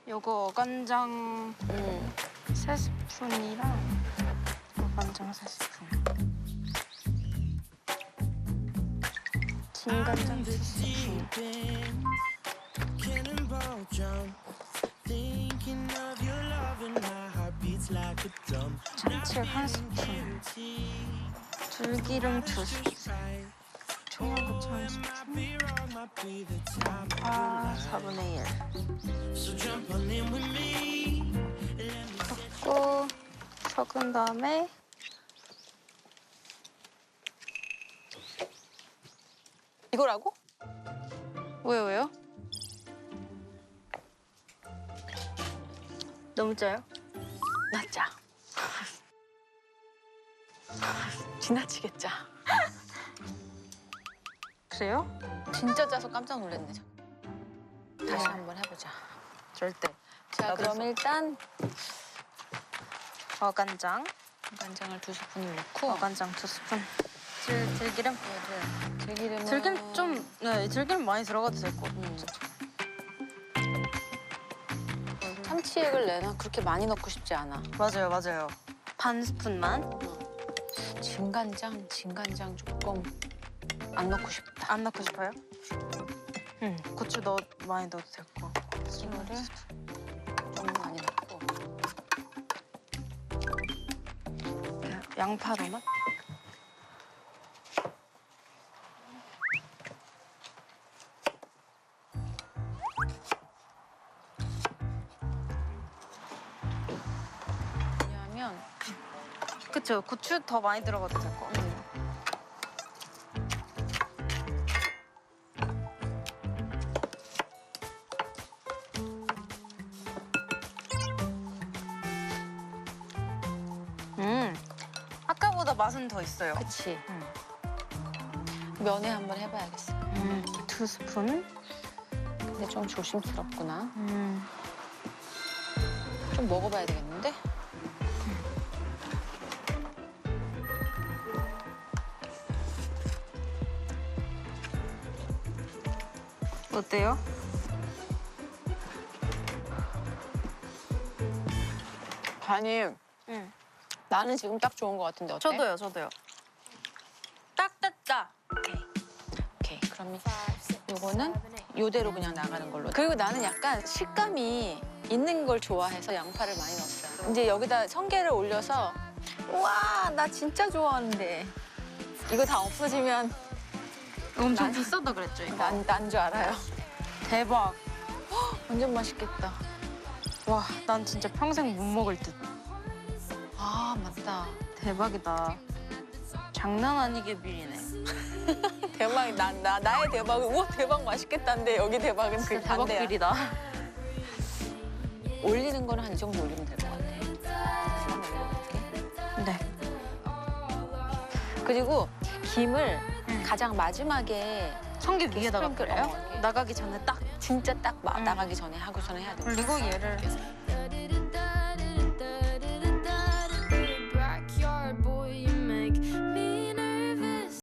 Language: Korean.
요거 어간장 3스푼이랑 어간장 3스푼. 진간장 2스푼. 참치액 1스푼. 들기름 2스푼. 청양고추 1스푼. 양파 4분의 1. 섞고 섞은 다음에 이거라고? 왜요? 너무 짜요? 나 짜. 지나치게 짜. 그래요? 진짜 짜서 깜짝 놀랐네. 다시 한번 해보자. 절대. 자, 나도 그럼 있어. 일단 어간장. 간장을 2스푼을 넣고 어간장 2스푼. 들기름? 들기름은 들기름 좀, 네, 들기름 많이 들어가도 될 것 같아요. 참치액을 내나 그렇게 많이 넣고 싶지 않아. 맞아요. 반 스푼만. 진간장 조금 안 넣고 싶다. 안 넣고 싶어요? 고추 많이 넣어도 될 것 같고. 이거를 좀 많이 넣고 양파로만? 왜냐하면 그쵸, 고추 더 많이 들어가도 될 것 같아요. 아까보다 맛은 더 있어요. 그치. 면에 한번 해봐야겠어. 2스푼. 근데 좀 조심스럽구나. 좀 먹어봐야 되겠는데? 어때요? 간이 나는 지금 딱 좋은 것 같은데 어때? 저도요. 딱 됐다. 오케이. 그러면 요거는 요대로 그냥 나가는 걸로. 그리고 나는 약간 식감이 있는 걸 좋아해서 양파를 많이 넣었어요. 이제 여기다 성게를 올려서 우와 나 진짜 좋아하는데 이거 다 없어지면 엄청 비싸다 그랬죠, 이거? 난 줄 알아요. 대박. 완전 맛있겠다. 와, 난 진짜 평생 못 먹을 듯. 아 맞다. 대박이다. 장난 아니게 비리네. 대박이 나의 대박은 우와 대박 맛있겠다는데 여기 대박은 그 대박 반대야. 비리다. 올리는 거는 한 이 정도 올리면 될 것 같아. 한번 올려볼게. 네. 그리고 김을 가장 마지막에 성게 위에다가 스프링클, 뿌려요? 이렇게. 나가기 전에 딱 진짜 딱 나가기 전에 하고서는 해야 돼. 올리고 얘를